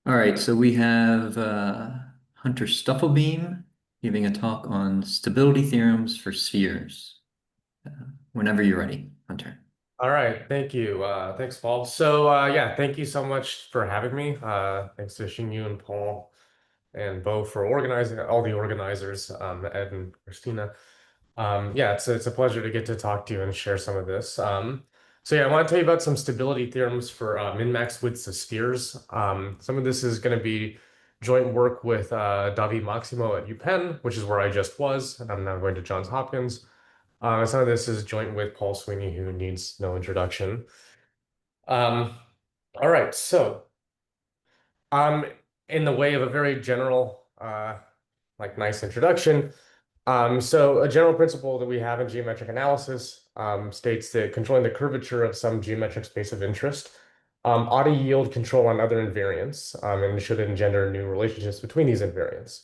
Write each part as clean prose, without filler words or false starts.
All right, so we have Hunter Stufflebeam giving a talk on stability theorems for spheres. Uh, Whenever you're ready, Hunter. All right, thank you. Thanks, Paul. Yeah, thank you so much for having me. Thanks to you and Paul and Bo for organizing, all the organizers, Ed and Christina. Yeah, it's a pleasure to get to talk to you and share some of this. Yeah, I want to tell you about some stability theorems for min-max widths of spheres. Some of this is going to be joint work with Davi Maximo at UPenn, which is where I just was, and I'm now going to Johns Hopkins. Some of this is joint with Paul Sweeney, who needs no introduction. Um, all right, um, in the way of a very general, nice introduction, so a general principle that we have in geometric analysis states that controlling the curvature of some geometric space of interest ought to yield control on other invariants and should engender new relationships between these invariants.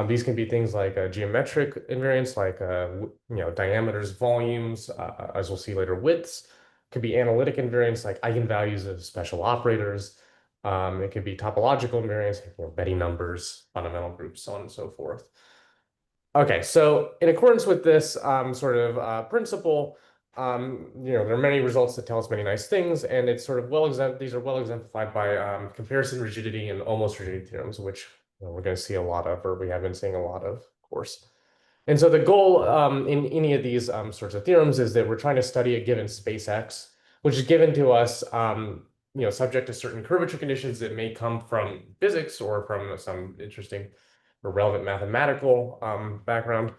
These can be things like geometric invariants, like diameters, volumes, as we'll see later, widths. Could be analytic invariants like eigenvalues of special operators. It could be topological invariants, like Betty numbers, fundamental groups, so on and so forth. Okay, so in accordance with this principle, there are many results that tell us many nice things, and it's sort of these are well exemplified by comparison rigidity and almost rigidity theorems, which we're going to see a lot of, or we have been seeing a lot of course. And so the goal in any of these sorts of theorems is that we're trying to study a given space X, which is given to us, subject to certain curvature conditions that may come from physics or from some interesting or relevant mathematical background.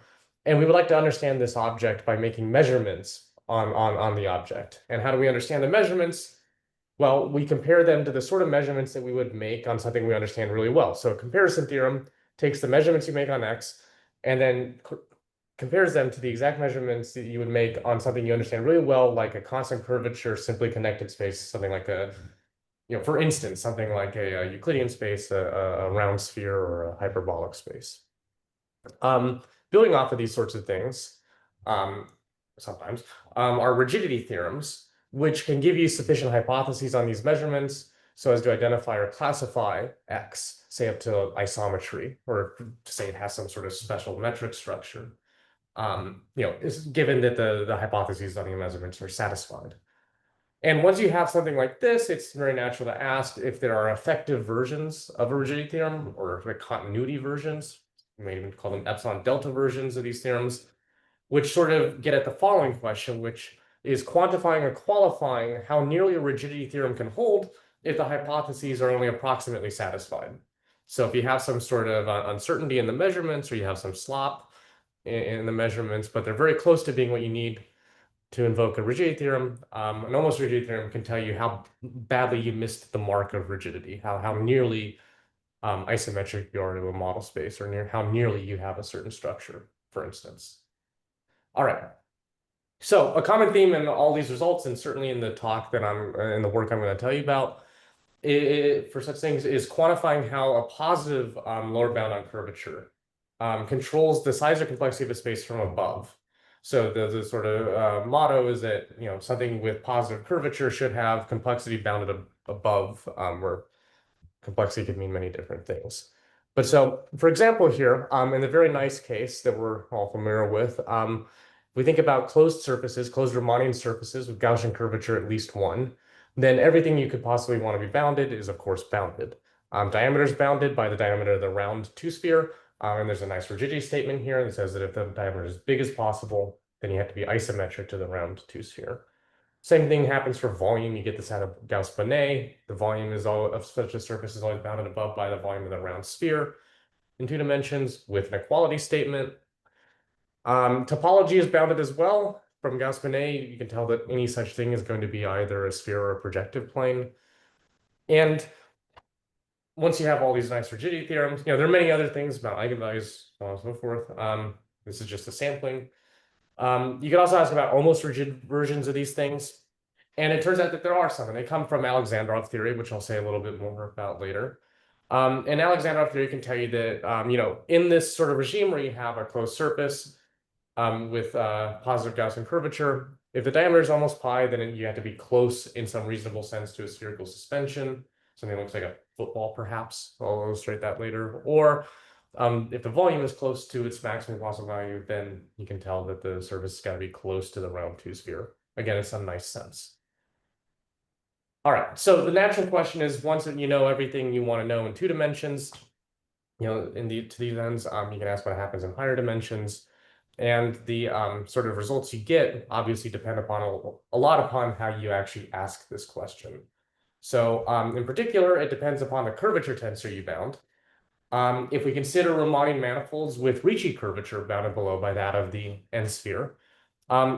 And we would like to understand this object by making measurements on the object. And how do we understand the measurements? Well, we compare them to the sort of measurements that we would make on something we understand really well. So a comparison theorem takes the measurements you make on X and then compares them to the exact measurements that you would make on something you understand really well, like a constant curvature, simply connected space, something like for instance, something like a Euclidean space, a round sphere, or a hyperbolic space. Building off of these sorts of things, sometimes, are rigidity theorems, which can give you sufficient hypotheses on these measurements so as to identify or classify X, say up to isometry, or to say it has some sort of special metric structure, is given that the hypotheses on the measurements are satisfied. And once you have something like this, it's very natural to ask if there are effective versions of a rigidity theorem or like continuity versions. You may even call them epsilon delta versions of these theorems, which sort of get at the following question, which is quantifying or qualifying how nearly a rigidity theorem can hold if the hypotheses are only approximately satisfied. So if you have some sort of uncertainty in the measurements or you have some slop in the measurements, but they're very close to being what you need to invoke a rigidity theorem, an almost rigidity theorem can tell you how badly you missed the mark of rigidity, how nearly isometric you are to a model space, or how nearly you have a certain structure, for instance. All right. So a common theme in all these results, and certainly in the talk that in the work I'm going to tell you about, for such things, is quantifying how a positive lower bound on curvature controls the size or complexity of a space from above. So the sort of motto is that something with positive curvature should have complexity bounded above, where complexity could mean many different things. But so, for example, here, in the very nice case that we're all familiar with, we think about closed surfaces, closed Riemannian surfaces with Gaussian curvature at least one, then everything you could possibly want to be bounded is, of course, bounded. Diameter is bounded by the diameter of the round two-sphere, and there's a nice rigidity statement here that says that if the diameter is as big as possible, then you have to be isometric to the round two-sphere. Same thing happens for volume. You get this out of Gauss-Bonnet. The volume of such a surface is always bounded above by the volume of the round sphere in 2 dimensions with an equality statement. Topology is bounded as well. From Gauss-Bonnet, you can tell that any such thing is going to be either a sphere or a projective plane. And once you have all these nice rigidity theorems, there are many other things about eigenvalues, so on and so forth. This is just a sampling. You could also ask about almost rigid versions of these things. And it turns out that there are some, and they come from Alexandrov theory, which I'll say a little bit more about later. And Alexandrov theory can tell you that, in this sort of regime where you have a closed surface with positive Gaussian curvature, if the diameter is almost pi, then you have to be close in some reasonable sense to a spherical suspension. something that looks like a football, perhaps. I'll illustrate that later. Or if the volume is close to its maximum possible value, then you can tell that the surface has got to be close to the round 2 sphere. Again, in some nice sense. All right, so the natural question is, once you know everything you want to know in 2 dimensions, to these ends, you can ask what happens in higher dimensions. And the sort of results you get obviously depend upon a lot upon how you actually ask this question. So in particular, it depends upon the curvature tensor you bound. If we consider Riemannian manifolds with Ricci curvature bounded below by that of the n-sphere,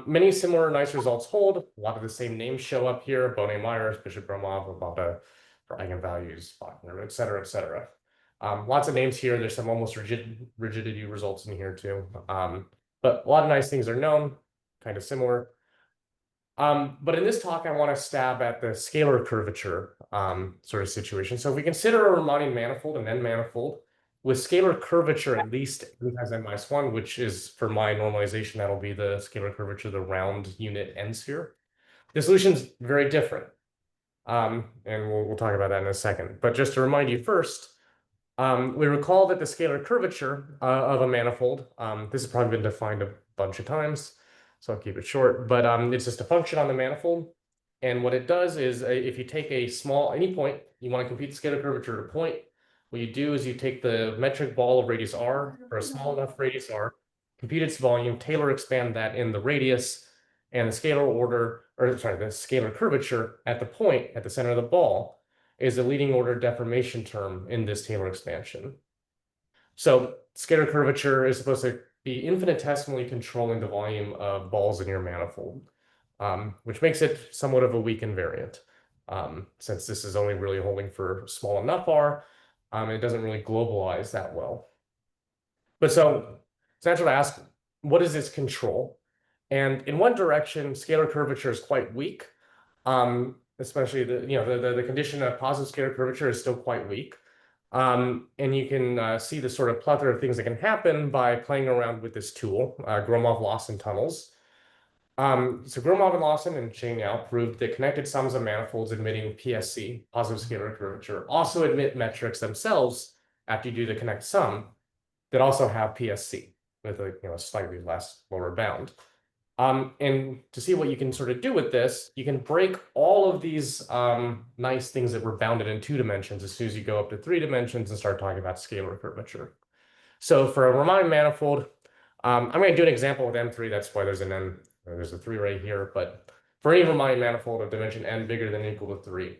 many similar nice results hold. A lot of the same names show up here: Bonnet-Myers, Bishop-Gromov, Rabada for eigenvalues, Bachner, et cetera, et cetera. Lots of names here. There's some almost rigidity results in here too. But a lot of nice things are known, kind of similar. But in this talk, I want to stab at the scalar curvature sort of situation. So if we consider a Riemannian manifold, an n-manifold, with scalar curvature at least n times n minus 1, which is, for my normalization, that'll be the scalar curvature of the round unit n-sphere. The solution's very different. And we'll talk about that in a second. But just to remind you first, we recall that the scalar curvature of a manifold, this has probably been defined a bunch of times, so I'll keep it short, but it's just a function on the manifold. And what it does is, if you take any point, you want to compute the scalar curvature at a point, what you do is you take the metric ball of radius r, or a small enough radius r, compute its volume, Taylor expand that in the radius, and the scalar curvature at the point, at the center of the ball, is a leading order deformation term in this Taylor expansion. So scalar curvature is supposed to be infinitesimally controlling the volume of balls in your manifold, which makes it somewhat of a weak invariant. Since this is only really holding for small enough r, it doesn't really globalize that well. But so it's natural to ask, what is its control? And in one direction, scalar curvature is quite weak. Especially the condition of positive scalar curvature is still quite weak. And you can see the sort of plethora of things that can happen by playing around with this tool, Gromov-Lawson tunnels. So Gromov and Lawson and Chain-Yao proved that connected sums of manifolds admitting PSC, positive scalar curvature, also admit metrics themselves after you do the connect sum that also have PSC with a slightly lower bound. And to see what you can sort of do with this, you can break all of these nice things that were bounded in 2 dimensions as soon as you go up to 3 dimensions and start talking about scalar curvature. So for a Riemannian manifold, I'm going to do an example with M3. That's why there's an N. There's a 3 right here. But for any Riemannian manifold of dimension n bigger than or equal to 3,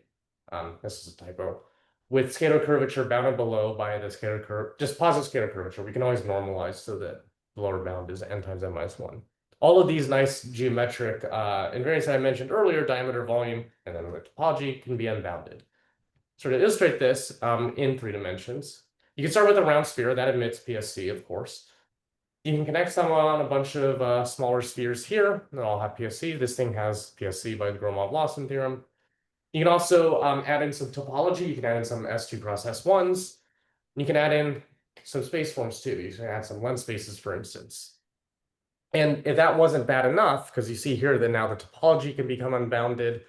this is a typo, with scalar curvature bounded below by the scalar curve, just positive scalar curvature, we can always normalize so that the lower bound is n times n minus 1. All of these nice geometric invariants that I mentioned earlier, diameter, volume, and then the topology, can be unbounded. So to illustrate this in 3 dimensions, you can start with a round sphere that emits PSC, of course. You can connect some on a bunch of smaller spheres here that all have PSC. This thing has PSC by the Gromov-Lawson theorem. You can also add in some topology. You can add in some S2 cross S1s. You can add in some space forms too. You can add some lens spaces, for instance. And if that wasn't bad enough, because you see here that now the topology can become unbounded,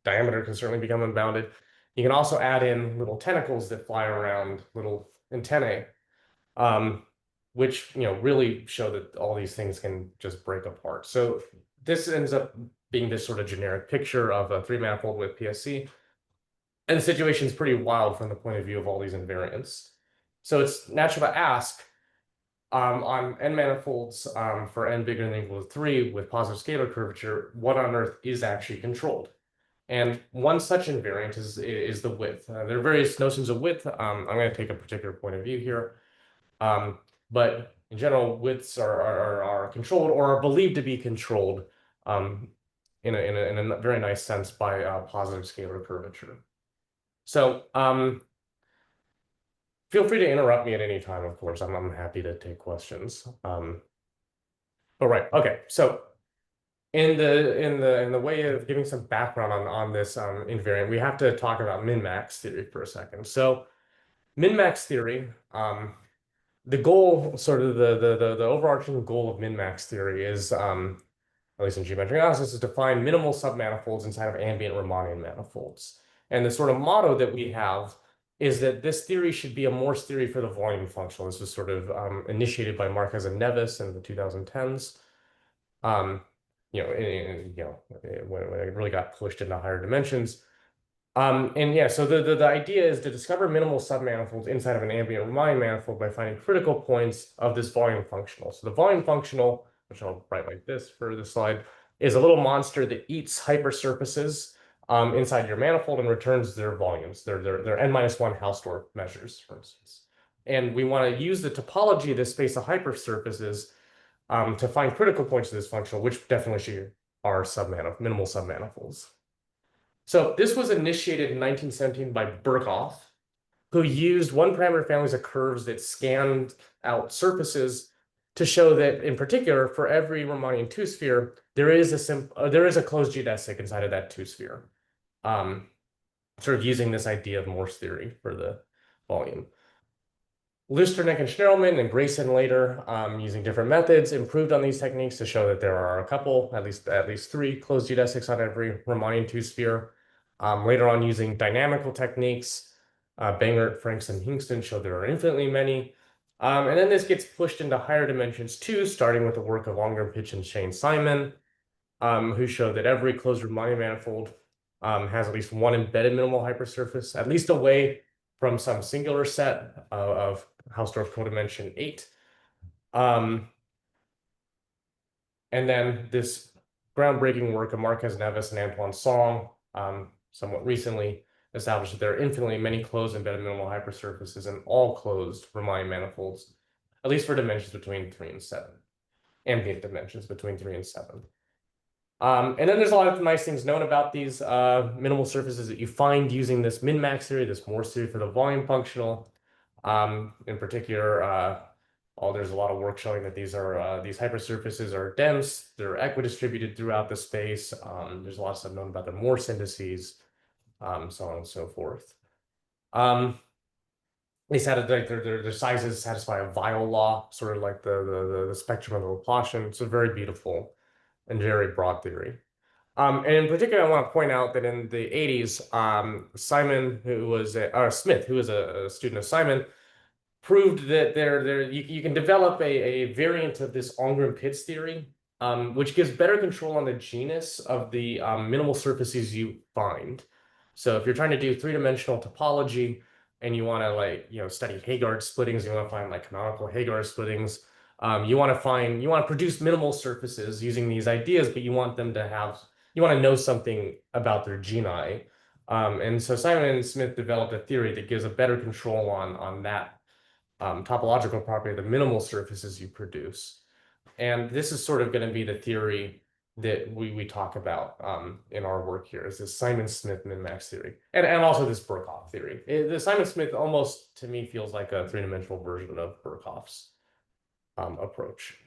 diameter can certainly become unbounded. You can also add in little tentacles that fly around, little antennae, which really show that all these things can just break apart. So this ends up being this sort of generic picture of a 3-manifold with PSC. And the situation is pretty wild from the point of view of all these invariants. So it's natural to ask, on n manifolds for n bigger than or equal to 3 with positive scalar curvature, what on earth is actually controlled? And one such invariant is the width. There are various notions of width. I'm going to take a particular point of view here. But in general, widths are controlled or are believed to be controlled in a very nice sense by positive scalar curvature. So feel free to interrupt me at any time, of course. I'm happy to take questions. But right, okay. So in the way of giving some background on this invariant, we have to talk about min-max theory for a second. So min-max theory, the goal, sort of the overarching goal of min-max theory is, at least in geometric analysis, is to find minimal submanifolds inside of ambient Riemannian manifolds. And the sort of motto that we have is that this theory should be a Morse theory for the volume functional. This was sort of initiated by Marquez and Nevis in the 2010s. Um, when it really got pushed into higher dimensions. And yeah, so the idea is to discover minimal submanifolds inside of an ambient Riemann manifold by finding critical points of this volume functional. So the volume functional, which I'll write like this for the slide, is a little monster that eats hypersurfaces inside your manifold and returns their volumes. They're n-1 Hausdorff measures, for instance. And we want to use the topology of this space of hypersurfaces to find critical points of this functional, which definitely are minimal submanifolds. So this was initiated in 1917 by Birkhoff, who used one-parameter families of curves that scanned out surfaces to show that, in particular, for every Riemannian two-sphere, there is a closed geodesic inside of that two-sphere. Sort of using this idea of Morse theory for the volume. Lusternick and Schnirelman and Grayson later, using different methods, improved on these techniques to show that there are a couple, at least 3 closed geodesics on every Riemannian two-sphere. Later on, using dynamical techniques, Bangert, Franks, and Hingston showed there are infinitely many. And then this gets pushed into higher dimensions too, starting with the work of Longer, Pitch, and Shane Simon, who showed that every closed Riemannian manifold has at least one embedded minimal hypersurface, at least away from some singular set of Hausdorff codimension 8. And then this groundbreaking work of Marquez Nevis and Antoine Song, somewhat recently, established that there are infinitely many closed embedded minimal hypersurfaces in all closed Riemannian manifolds, at least for dimensions between 3 and 7, ambient dimensions between 3 and 7. And then there's a lot of nice things known about these minimal surfaces that you find using this min-max theory, this Morse theory for the volume functional. In particular, there's a lot of work showing that these hypersurfaces are dense, they're equidistributed throughout the space. There's a lot of stuff known about the Morse indices, so on and so forth. Their sizes satisfy a Weyl law, sort of like the spectrum of the Laplacian. It's a very beautiful and very broad theory. And in particular, I want to point out that in the 80s, Simon, Smith, who was a student of Simon, proved that you can develop a variant of this Alngren-Pitts theory, which gives better control on the genus of the minimal surfaces you find. So if you're trying to do 3-dimensional topology and you want to study Hegardt splittings, you want to find canonical Hegardt splittings, you want to produce minimal surfaces using these ideas, but you want to know something about their geni. And so Simon and Smith developed a theory that gives a better control on that topological property of the minimal surfaces you produce. And this is sort of going to be the theory that we talk about in our work here, is this Simon-Smith min-max theory. And also this Birkhoff theory. The Simon-Smith almost, to me, feels like a 3-dimensional version of Birkhoff's approach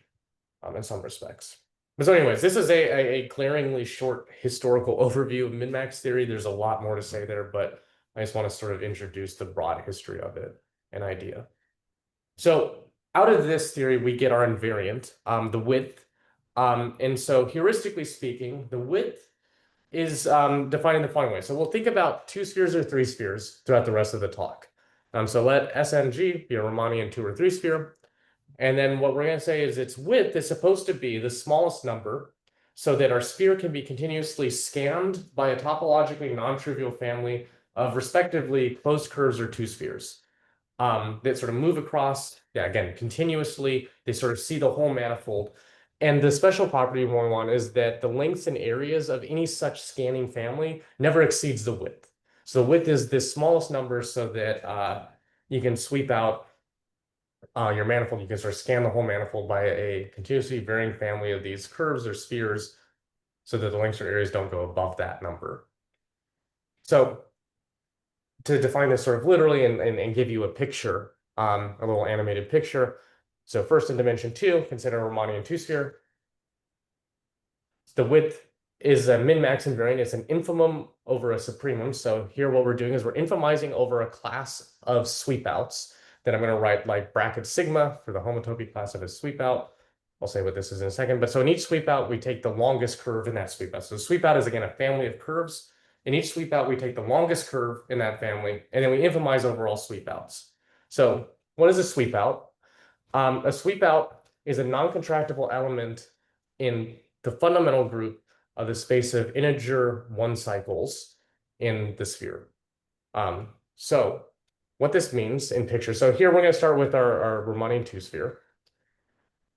in some respects. But so anyways, this is a glaringly short historical overview of min-max theory. There's a lot more to say there, but I just want to sort of introduce the broad history of it, an idea. So out of this theory, we get our invariant, the width. And so heuristically speaking, the width is defined in the following way. So we'll think about 2 spheres or 3 spheres throughout the rest of the talk. So let SNG be a Riemannian 2 or 3 sphere. And then what we're going to say is its width is supposed to be the smallest number so that our sphere can be continuously scanned by a topologically non-trivial family of respectively closed curves or 2 spheres that sort of move across, again, continuously. They sort of see the whole manifold. And the special property we want is that the lengths and areas of any such scanning family never exceeds the width. So the width is the smallest number so that you can sweep out your manifold. You can sort of scan the whole manifold by a continuously varying family of these curves or spheres so that the lengths or areas don't go above that number. So to define this sort of literally and give you a picture, a little animated picture. So first in dimension 2, consider a Riemannian 2-sphere. The width is a min-max invariant. It's an infimum over a supremum. So here what we're doing is we're infimizing over a class of sweepouts that I'm going to write like bracket sigma for the homotopy class of a sweepout. I'll say what this is in a second. But so in each sweepout, we take the longest curve in that sweepout. So the sweepout is, again, a family of curves In each sweep out, we take the longest curve in that family, and then we infamize over all sweep outs. So what is a sweep out? A sweep out is a non-contractible element in the fundamental group of the space of integer one cycles in the sphere. So what this means in picture. So here we're going to start with our Riemannian two-sphere.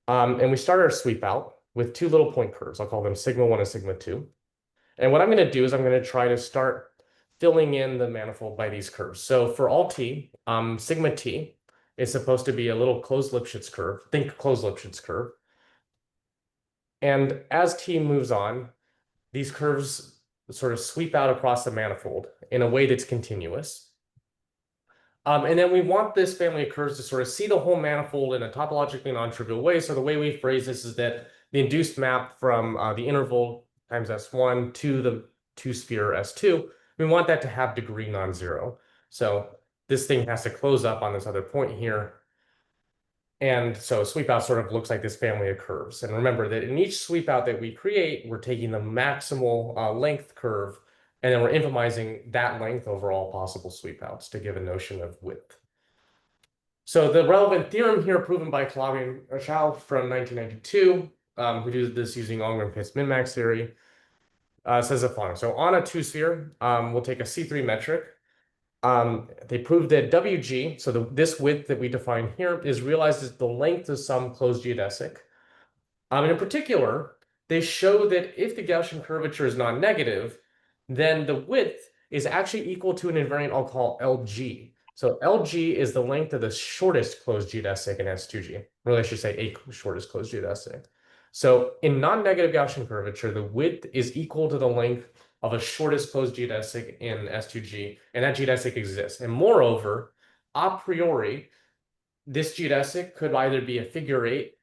And we start our sweep out with two little point curves. I'll call them sigma 1 and sigma 2. And what I'm going to do is I'm going to try to start filling in the manifold by these curves. So for all t, sigma t is supposed to be a little closed Lipschitz curve. Think closed Lipschitz curve. And as t moves on, these curves sort of sweep out across the manifold in a way that's continuous. And then we want this family of curves to sort of see the whole manifold in a topologically non-trivial way. So the way we phrase this is that the induced map from the interval times S1 to the two-sphere S2, we want that to have degree non-zero. So this thing has to close up on this other point here. And so sweep out sort of looks like this family of curves. And remember that in each sweep out that we create, we're taking the maximal length curve, and then we're infamizing that length over all possible sweep outs to give a notion of width. So the relevant theorem here proven by Claude and Chow from 1992, who did this using Algren-Pitts min-max theory, says the following. So on a two-sphere, we'll take a C3 metric. They proved that WG, so this width that we define here, is realized as the length of some closed geodesic. And in particular, they show that if the Gaussian curvature is non-negative, then the width is actually equal to an invariant I'll call LG. So LG is the length of the shortest closed geodesic in S2G. Really, I should say a shortest closed geodesic. So in non-negative Gaussian curvature, the width is equal to the length of a shortest closed geodesic in S2G, and that geodesic exists. And moreover, a priori, this geodesic could either be a figure eight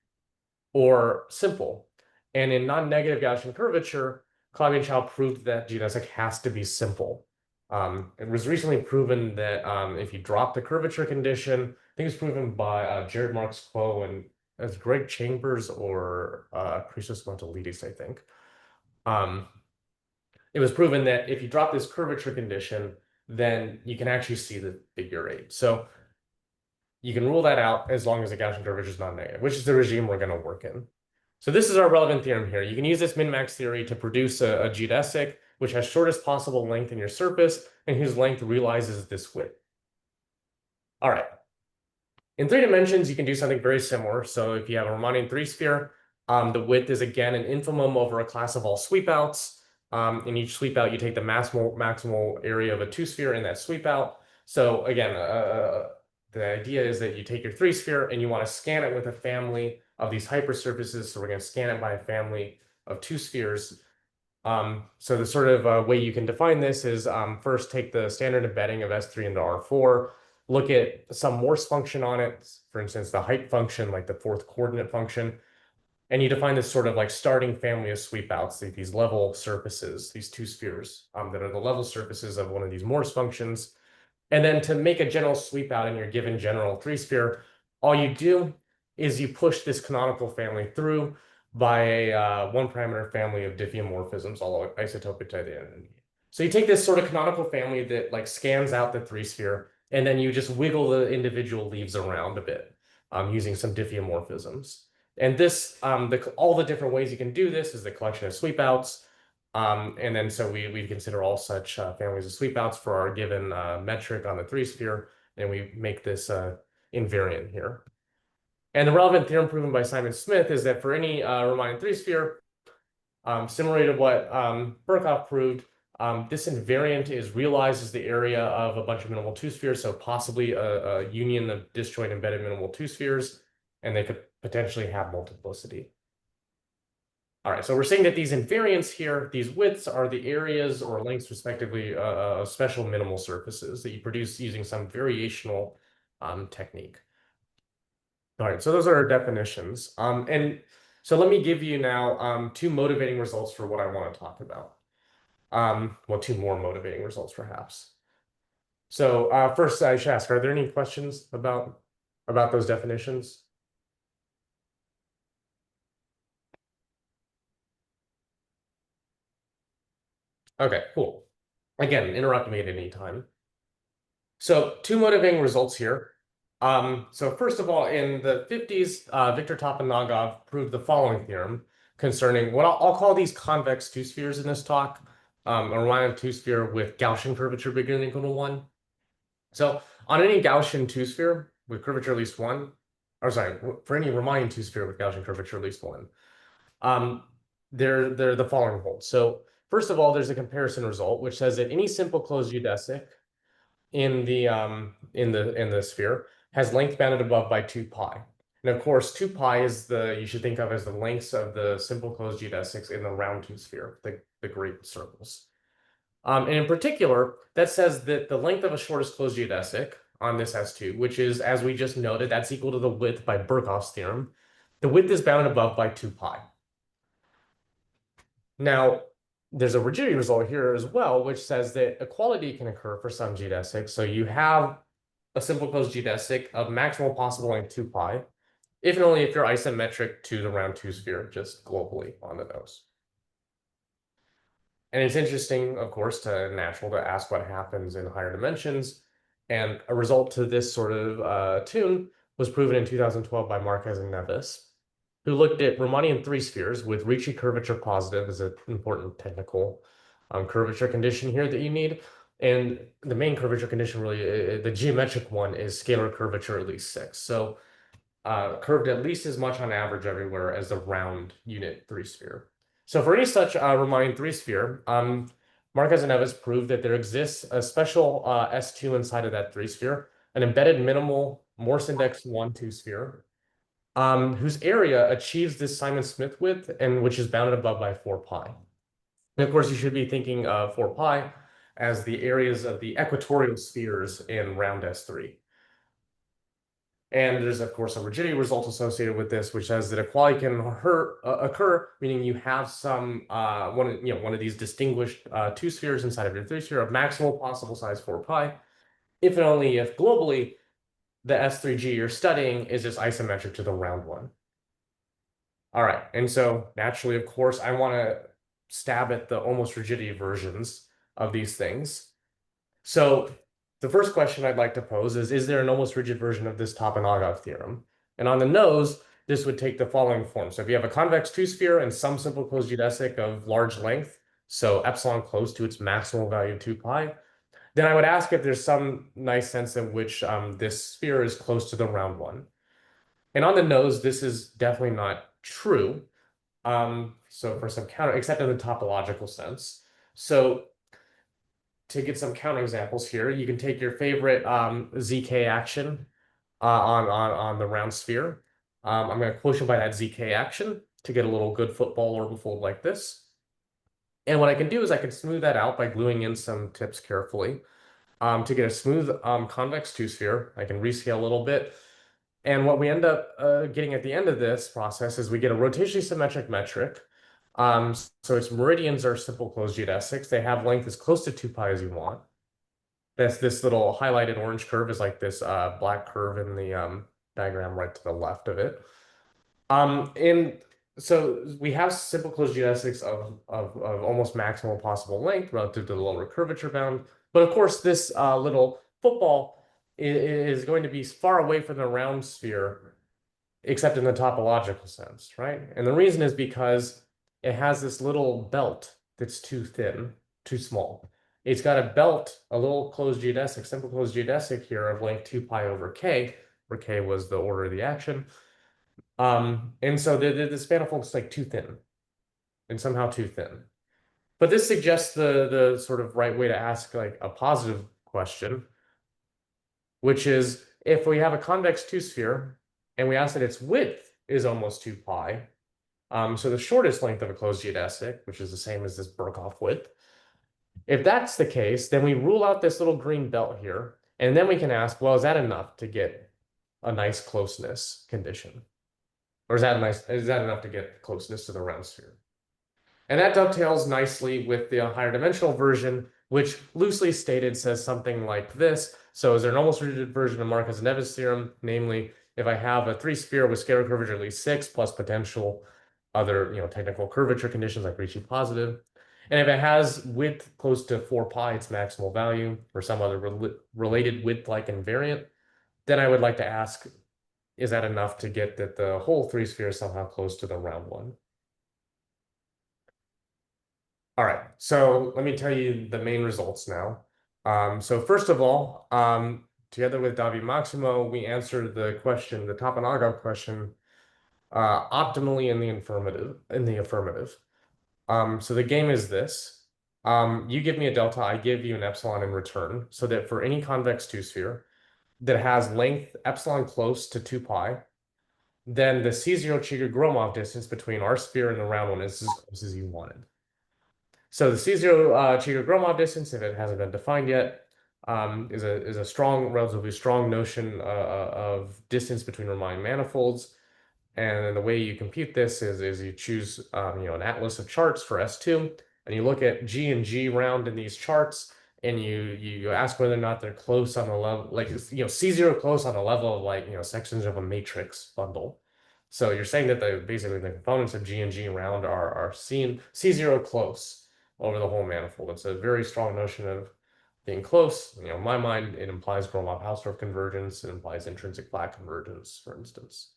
or simple. And in non-negative Gaussian curvature, Claude and Chow proved that geodesic has to be simple. It was recently proven that if you drop the curvature condition, I think it was proven by Jared Marks Quo and as Greg Chambers or Christos Montolidis, I think. It was proven that if you drop this curvature condition, then you can actually see the figure eight. So you can rule that out as long as the Gaussian curvature is non-negative, which is the regime we're going to work in. So this is our relevant theorem here. You can use this min-max theory to produce a geodesic which has shortest possible length in your surface and whose length realizes this width. All right. In 3 dimensions, you can do something very similar. So if you have a Riemannian three-sphere, the width is again an infimum over a class of all sweep outs. In each sweep out, you take the maximal area of a two-sphere in that sweep out. So again, the idea is that you take your three-sphere and you want to scan it with a family of these hypersurfaces. So we're going to scan it by a family of two spheres. So the sort of way you can define this is first take the standard embedding of S3 into R4, look at some Morse function on it, for instance, the height function, like the fourth coordinate function, and you define this sort of like starting family of sweep outs, these level surfaces, these two spheres that are the level surfaces of one of these Morse functions. And then to make a general sweep out in your given general three-sphere, all you do is you push this canonical family through by a one-parameter family of diffeomorphisms, all isotopic to the end. So you take this sort of canonical family that like scans out the three-sphere, and then you just wiggle the individual leaves around a bit using some diffeomorphisms. And this, all the different ways you can do this is the collection of sweep outs. And then so we consider all such families of sweep outs for our given metric on the three-sphere, and we make this invariant here. And the relevant theorem proven by Simon Smith is that for any Riemannian three-sphere, similar to what Birkhoff proved, this invariant is realized as the area of a bunch of minimal two-spheres, so possibly a union of disjoint embedded minimal two-spheres, and they could potentially have multiplicity. All right, so we're saying that these invariants here, these widths are the areas or lengths respectively of special minimal surfaces that you produce using some variational technique. All right, so those are our definitions. And so let me give you now 2 motivating results for what I want to talk about. Well, 2 more motivating results perhaps. So first I should ask, are there any questions about those definitions? Okay, cool. Again, interrupt me at any time. So two motivating results here. So first of all, in the 50s, Victor Topanagov proved the following theorem concerning what I'll call these convex two-spheres in this talk, a Riemann two-sphere with Gaussian curvature bigger than or equal to 1. So on any Gaussian two-sphere with curvature at least 1, or sorry, for any Riemann two-sphere with Gaussian curvature at least 1, they're the following holds. So first of all, there's a comparison result, which says that any simple closed geodesic in the sphere has length bounded above by 2 pi. And of course, 2 pi is you should think of as the lengths of the simple closed geodesics in the round two sphere, the great circles. And in particular, that says that the length of a shortest closed geodesic on this S2, which is, as we just noted, that's equal to the width by Birkhoff's theorem. The width is bounded above by 2 pi. Now, there's a rigidity result here as well, which says that equality can occur for some geodesics. So you have a simple closed geodesic of maximal possible length 2 pi, if and only if you're isometric to the round two sphere, just globally on the nose. And it's interesting, of course, natural to ask what happens in higher dimensions. And a result to this sort of tune was proven in 2012 by Marquez and Neves, who looked at Riemannian three spheres with Ricci curvature positive as an important technical curvature condition here that you need. And the main curvature condition, really, the geometric one, is scalar curvature at least 6. So curved at least as much on average everywhere as the round unit three sphere. So for any such Riemannian three sphere, Marquez and Neves proved that there exists a special S2 inside of that three sphere, an embedded minimal Morse index 1-2 sphere, whose area achieves this Simon-Smith width and which is bounded above by 4 pi. And of course, you should be thinking of 4 pi as the areas of the equatorial spheres in round S3. And there's, of course, a rigidity result associated with this, which says that equality can occur, meaning you have some one of these distinguished two spheres inside of your three sphere of maximal possible size 4 pi, if and only if globally the S3G you're studying is just isometric to the round one. All right, and so naturally, of course, I want to stab at the almost rigidity versions of these things. So the first question I'd like to pose is there an almost rigid version of this Topanagov theorem? And on the nose, this would take the following form. So if you have a convex two-sphere and some simple closed geodesic of large length, so epsilon close to its maximal value of 2 pi, then I would ask if there's some nice sense in which this sphere is close to the round one. And on the nose, this is definitely not true. So for some counter, except in the topological sense. So to get some counterexamples here, you can take your favorite ZK action on the round sphere. I'm going to quotient by that ZK action to get a little good football orbital fold like this. And what I can do is I can smooth that out by gluing in some tips carefully. To get a smooth convex two-sphere, I can rescale a little bit. And what we end up getting at the end of this process is we get a rotationally symmetric metric. So its meridians are simple closed geodesics. They have length as close to 2 pi as you want. This little highlighted orange curve is like this black curve in the diagram right to the left of it. And so we have simple closed geodesics of almost maximal possible length relative to the lower curvature bound. But of course, this little football is going to be far away from the round sphere, except in the topological sense, right? And the reason is because it has this little belt that's too thin, too small. It's got a belt, a little closed geodesic, simple closed geodesic here of length 2 pi over k, where k was the order of the action. And so this manifold is like too thin, and somehow too thin. But this suggests the sort of right way to ask like a positive question, which is if we have a convex two-sphere and we ask that its width is almost 2 pi, so the shortest length of a closed geodesic, which is the same as this Birkhoff width, if that's the case, then we rule out this little green belt here, and then we can ask, well, is that enough to get a nice closeness condition? Or is that enough to get closeness to the round sphere? And that dovetails nicely with the higher dimensional version, which loosely stated says something like this. So is there an almost rigid version of Marquez and Neves theorem? Namely, if I have a three sphere with scalar curvature at least 6 plus potential other technical curvature conditions like Ricci positive, And if it has width close to 4 pi, its maximal value, or some other related width-like invariant, then I would like to ask, is that enough to get that the whole three sphere is somehow close to the round one? All right, so let me tell you the main results now. So first of all, together with Davi Maximo, we answered the question, the Toponaga question, optimally in the affirmative. So the game is this. You give me a delta, I give you an epsilon in return, so that for any convex two-sphere that has length epsilon close to 2 pi, then the C0 Cheeger-Gromov distance between our sphere and the round one is as close as you wanted. So the C0 Cheeger-Gromov distance, if it hasn't been defined yet, is a strong, relatively strong notion of distance between Riemann manifolds. And then the way you compute this is you choose an atlas of charts for S2, and you look at G and G round in these charts, and you ask whether or not they're close on the level, like C0 close on the level of sections of a matrix bundle. So you're saying that basically the components of G and G round are C0 close over the whole manifold. It's a very strong notion of being close. In my mind, it implies Gromov-Hausdorff convergence. It implies intrinsic flat convergence, for instance.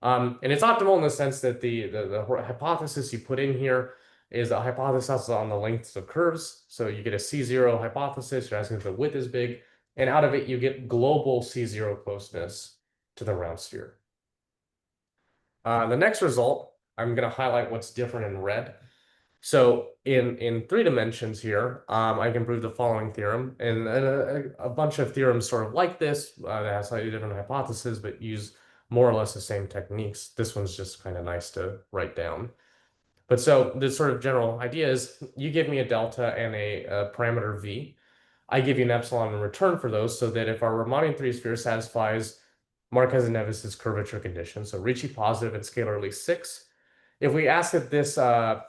And it's optimal in the sense that the hypothesis you put in here is a hypothesis on the lengths of curves. So you get a C0 hypothesis, you're asking if the width is big, and out of it you get global C0 closeness to the round sphere. The next result, I'm going to highlight what's different in red. So in 3 dimensions here, I can prove the following theorem, and a bunch of theorems sort of like this that have slightly different hypotheses, but use more or less the same techniques. This one's just kind of nice to write down. But so the sort of general idea is you give me a delta and a parameter v. I give you an epsilon in return for those, so that if our Riemannian three-sphere satisfies Marquez-Nevis's curvature condition, so Ricci positive and scalarly 6, if we ask that this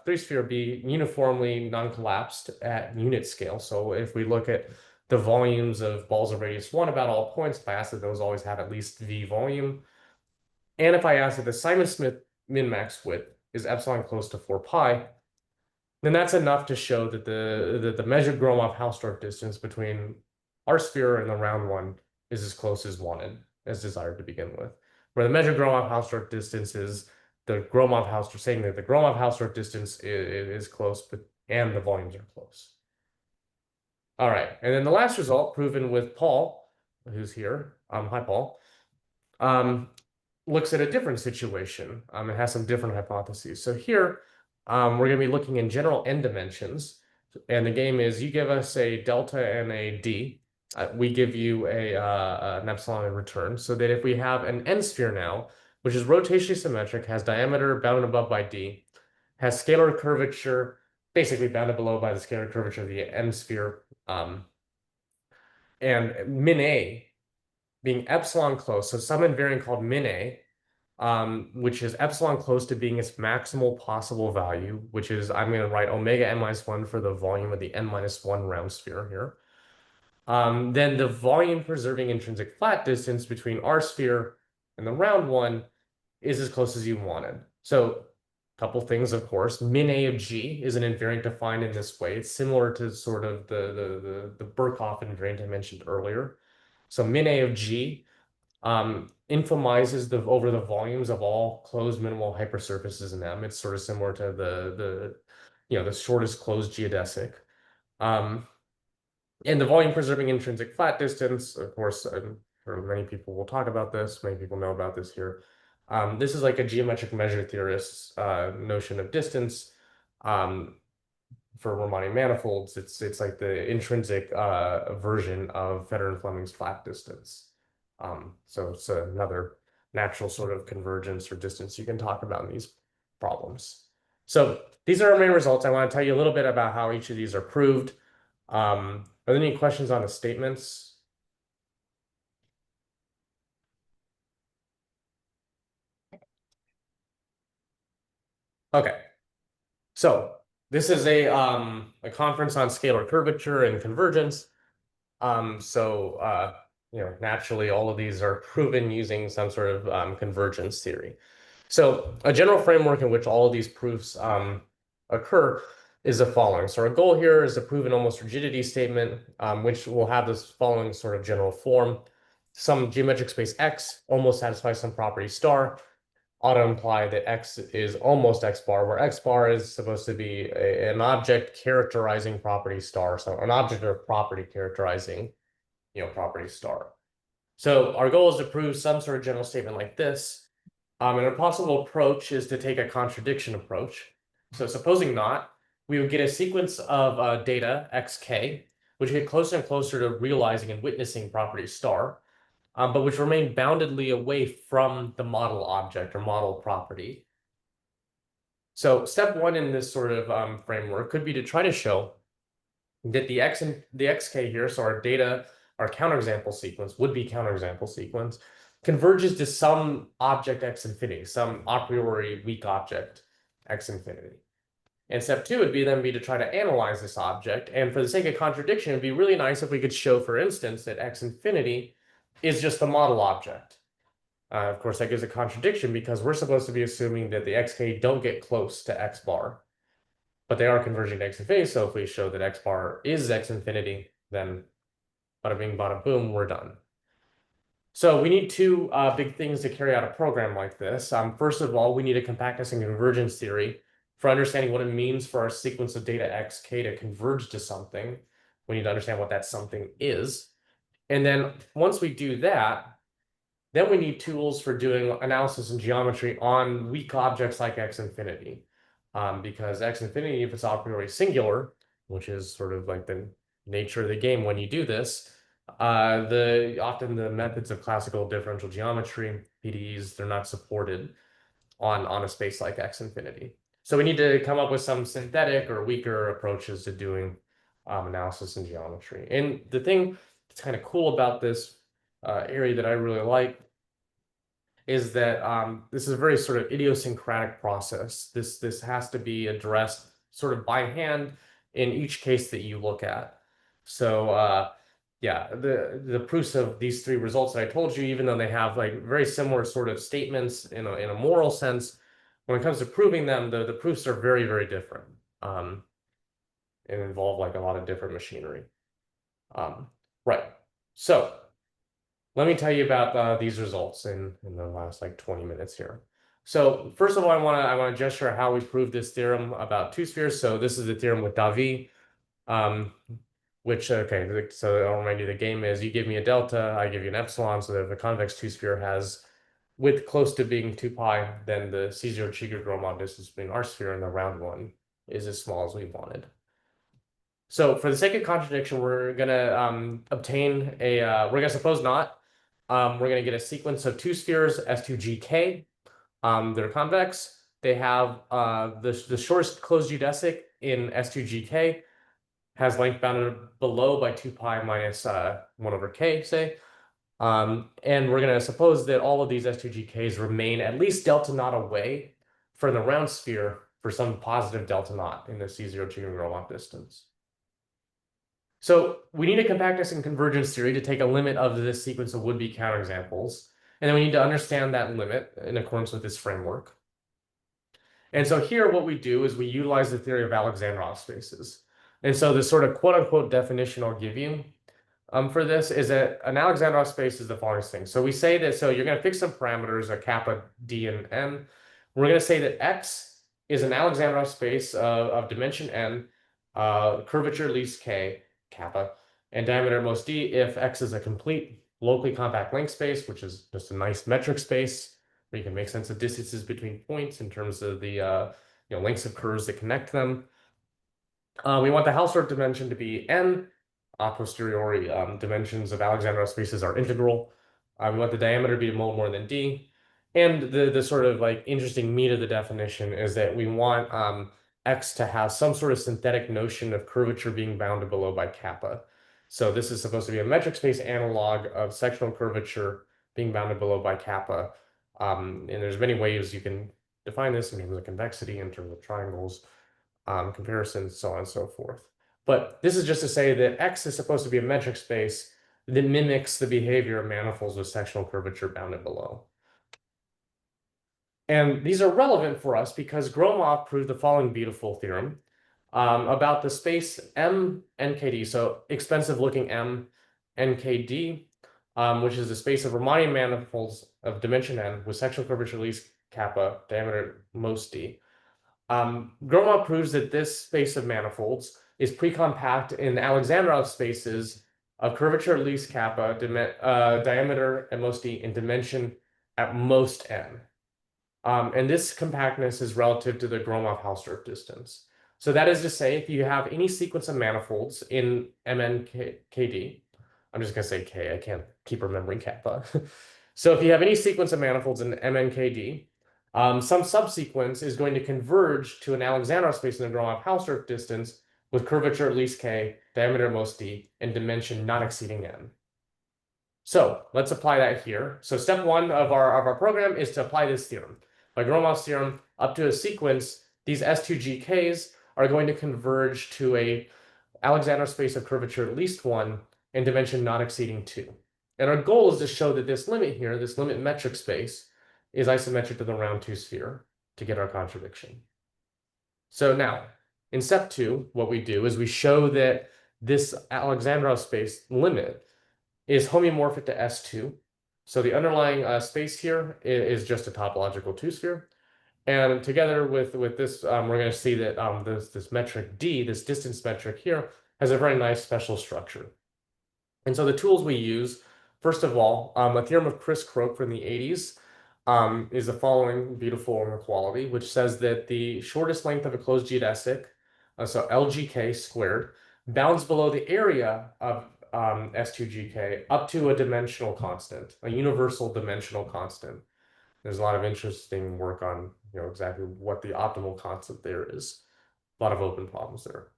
three-sphere be uniformly non-collapsed at unit scale, so if we look at the volumes of balls of radius 1 about all points, if I ask that those always have at least v volume, and if I ask that the Simon-Smith min-max width is epsilon close to 4 pi, then that's enough to show that the measured Gromov-Hausdorff distance between our sphere and the round one is as close as wanted, as desired to begin with. Where the measured Gromov-Hausdorff distance is the Gromov-Hausdorff, saying that the Gromov-Hausdorff distance is close, and the volumes are close. All right, and then the last result, proven with Paul, who's here. Hi, Paul. Looks at a different situation. It has some different hypotheses. So here, we're going to be looking in general n dimensions. And the game is you give us a delta and a d. We give you an epsilon in return. So that if we have an n sphere now, which is rotationally symmetric, has diameter bounded above by d, has scalar curvature basically bounded below by the scalar curvature of the n sphere, and min a being epsilon close, so some invariant called min a, which is epsilon close to being its maximal possible value, which is, I'm going to write omega n minus 1 for the volume of the n minus 1 round sphere here. Then the volume preserving intrinsic flat distance between our sphere and the round one is as close as you wanted. So a couple things, of course. Min a of g is an invariant defined in this way. It's similar to sort of the Birkhoff invariant I mentioned earlier. So min a of g infomizes over the volumes of all closed minimal hypersurfaces in M. It's sort of similar to the shortest closed geodesic. And the volume preserving intrinsic flat distance, of course, many people will talk about this. Many people know about this here. This is like a geometric measure theorist's notion of distance. For Riemannian manifolds, it's like the intrinsic version of Federer and Fleming's flat distance. So it's another natural sort of convergence or distance you can talk about in these problems. So these are our main results. I want to tell you a little bit about how each of these are proved. Are there any questions on the statements? Okay. So this is a conference on scalar curvature and convergence. Naturally, all of these are proven using some sort of convergence theory. So a general framework in which all of these proofs occur is the following. So our goal here is to prove an almost rigidity statement, which will have this following sort of general form. Some geometric space X almost satisfies some property star, ought to imply that X is almost X bar, where X bar is supposed to be an object characterizing property star. So an object or property characterizing, property star. So our goal is to prove some sort of general statement like this. And a possible approach is to take a contradiction approach. So supposing not, we would get a sequence of data, xk, which get closer and closer to realizing and witnessing property star, but which remain boundedly away from the model object or model property. So step one in this sort of framework could be to try to show that the x and the xk here, so our data, our counterexample sequence, would-be counterexample sequence, converges to some object x infinity, some a priori weak object x infinity. And step two would be to try to analyze this object. And for the sake of contradiction, it'd be really nice if we could show, for instance, that x infinity is just the model object. Of course, that gives a contradiction because we're supposed to be assuming that the xk don't get close to x bar, but they are converging to x infinity. So if we show that x bar is x infinity, then bada bing, bada boom, we're done. So we need two big things to carry out a program like this. First of all, we need a compactness and convergence theory for understanding what it means for our sequence of data xk to converge to something. We need to understand what that something is. And then once we do that, then we need tools for doing analysis and geometry on weak objects like x infinity. Because x infinity, if it's a priori singular, which is sort of like the nature of the game when you do this, often the methods of classical differential geometry, PDEs, they're not supported on a space like x infinity. So we need to come up with some synthetic or weaker approaches to doing analysis and geometry. And the thing that's kind of cool about this area that I really like is that this is a very sort of idiosyncratic process. This has to be addressed sort of by hand in each case that you look at. So yeah, the proofs of these three results that I told you, even though they have like very similar sort of statements in a moral sense, when it comes to proving them, the proofs are very, very different and involve like a lot of different machinery. Right. So let me tell you about these results in the last like 20 minutes here. So first of all, I want to gesture how we prove this theorem about two spheres. So this is the theorem with Davi, which, okay, so I'll remind you the game is you give me a delta, I give you an epsilon, so that if the convex two-sphere has width close to being 2 pi, then the C0 Cheeger-Gromov distance between our sphere and the round one is as small as we wanted. So for the sake of contradiction, we're gonna obtain a, we're gonna suppose not, we're gonna get a sequence of two spheres, S2GK, they're convex. They have the shortest closed geodesic in S2GK has length bounded below by 2 pi minus 1 over k, say. And we're going to suppose that all of these S2GKs remain at least delta naught away from the round sphere for some positive delta naught in the C0 Cheeger-Gromov distance. So we need a compactness and convergence theory to take a limit of this sequence of would-be counterexamples. And then we need to understand that limit in accordance with this framework. And so here what we do is we utilize the theory of Alexandrov spaces. And so the sort of quote-unquote definition I'll give you for this is that an Alexandrov space is the following thing. So we say that, so you're going to fix some parameters, a kappa, d, and n. We're going to say that x is an Alexandrov space of dimension n, curvature least k, kappa, and diameter at most d if x is a complete locally compact length space, which is just a nice metric space where you can make sense of distances between points in terms of the lengths of curves that connect them. We want the Hausdorff dimension to be n. A posteriori dimensions of Alexandrov spaces are integral. We want the diameter to be more than d. And the sort of like interesting meat of the definition is that we want x to have some sort of synthetic notion of curvature being bounded below by kappa. So this is supposed to be a metric space analog of sectional curvature being bounded below by kappa. And there's many ways you can define this in terms of convexity, in terms of triangles, comparisons, so on and so forth. But this is just to say that X is supposed to be a metric space that mimics the behavior of manifolds with sectional curvature bounded below. And these are relevant for us because Gromov proved the following beautiful theorem. about the space M NKD, so expensive looking M NKD, which is the space of Riemannian manifolds of dimension n with sectional curvature least kappa, diameter most d. Gromov proves that this space of manifolds is precompact in Alexandrov spaces of curvature at least kappa, diameter at most d, and dimension at most n. And this compactness is relative to the Gromov-Hausdorff distance. So that is to say, if you have any sequence of manifolds in MNKD, I'm just going to say K, I can't keep remembering kappa. So if you have any sequence of manifolds in MNKD, some subsequence is going to converge to an Alexandrov space in the Gromov-Hausdorff distance with curvature at least K, diameter most d, and dimension not exceeding n. So let's apply that here. So step one of our program is to apply this theorem. By Gromov's theorem, up to a sequence, these S2GKs are going to converge to a Alexandrov space of curvature at least 1 and dimension not exceeding 2. And our goal is to show that this limit here, this limit metric space, is isometric to the round 2 sphere to get our contradiction. So now, in step 2, what we do is we show that this Alexandrov space limit is homeomorphic to S2. So the underlying space here is just a topological 2 sphere. And together with this, we're going to see that this metric D, this distance metric here, has a very nice special structure. And so the tools we use, first of all, a theorem of Criss-Croak from the 80s is the following beautiful inequality, which says that the shortest length of a closed geodesic, so LGK squared, bounds below the area of S2GK up to a dimensional constant, a universal dimensional constant. There's a lot of interesting work on, exactly what the optimal constant there is. A lot of open problems there.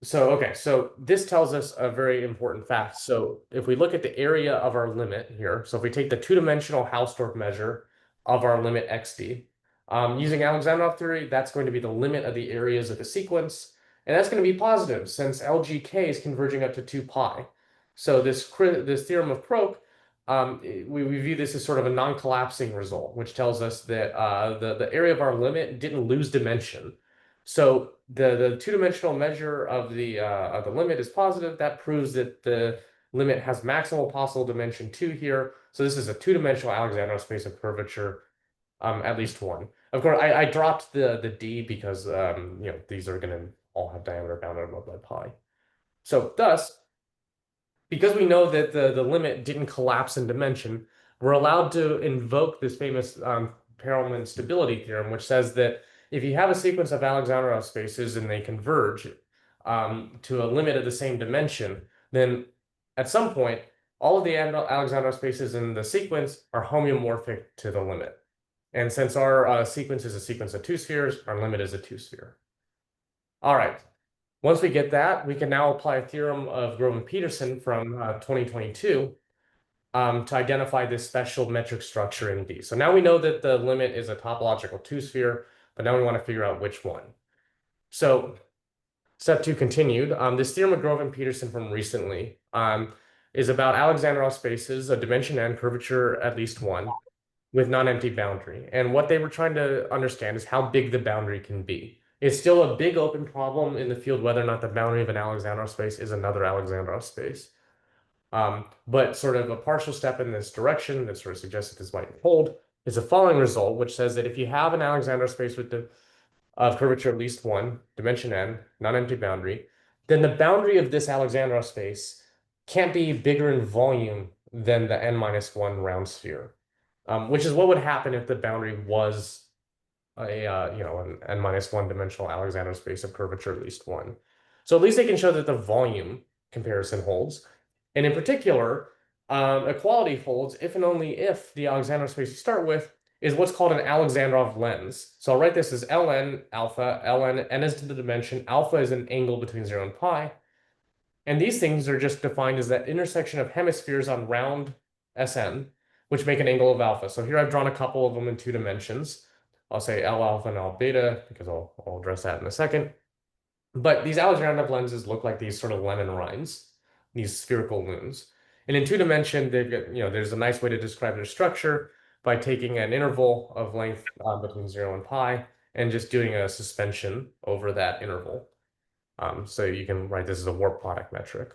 So this tells us a very important fact. So if we look at the area of our limit here, so if we take the two-dimensional Hausdorff measure of our limit xd, using Alexandrov theory, that's going to be the limit of the areas of the sequence. And that's going to be positive since LGK is converging up to 2 pi. So this theorem of Croak, we view this as sort of a non-collapsing result, which tells us that the area of our limit didn't lose dimension. So the two-dimensional measure of the limit is positive. That proves that the limit has maximal possible dimension 2 here. So this is a two-dimensional Alexandrov space of curvature, at least 1. Of course, I dropped the D because these are going to all have diameter bounded above by pi. So thus, because we know that the limit didn't collapse in dimension, we're allowed to invoke this famous Perelman stability theorem, which says that if you have a sequence of Alexandrov spaces and they converge to a limit of the same dimension, then at some point, all of the Alexandrov spaces in the sequence are homeomorphic to the limit. And since our sequence is a sequence of 2 spheres, our limit is a 2 sphere. All right. Once we get that, we can now apply a theorem of Grove-Peterson from 2022 to identify this special metric structure in D. So now we know that the limit is a topological 2 sphere, but now we want to figure out which one. So step 2 continued. This theorem of Grove-Peterson from recently is about Alexandrov spaces, a dimension n, curvature at least 1, with non-empty boundary. And what they were trying to understand is how big the boundary can be. It's still a big open problem in the field whether or not the boundary of an Alexandrov space is another Alexandrov space. But sort of a partial step in this direction that sort of suggests that this might hold is the following result, which says that if you have an Alexandrov space with of curvature at least 1, dimension n, non-empty boundary, then the boundary of this Alexandrov space can't be bigger in volume than the n-1 round sphere, which is what would happen if the boundary was an n-1 dimensional Alexandrov space of curvature at least 1. So at least they can show that the volume comparison holds. And in particular, equality holds if and only if the Alexandrov space you start with is what's called an Alexandrov lens. So I'll write this as ln alpha, ln n is to the dimension, alpha is an angle between 0 and pi. And these things are just defined as that intersection of hemispheres on round Sn, which make an angle of alpha. So here I've drawn a couple of them in 2 dimensions. I'll say L alpha and L beta because I'll address that in a second. But these Alexandrov lenses look like these sort of lemon rinds, these spherical moons. And in 2 dimension, they've got, there's a nice way to describe their structure by taking an interval of length between 0 and pi and just doing a suspension over that interval. So you can write this as a warp product metric.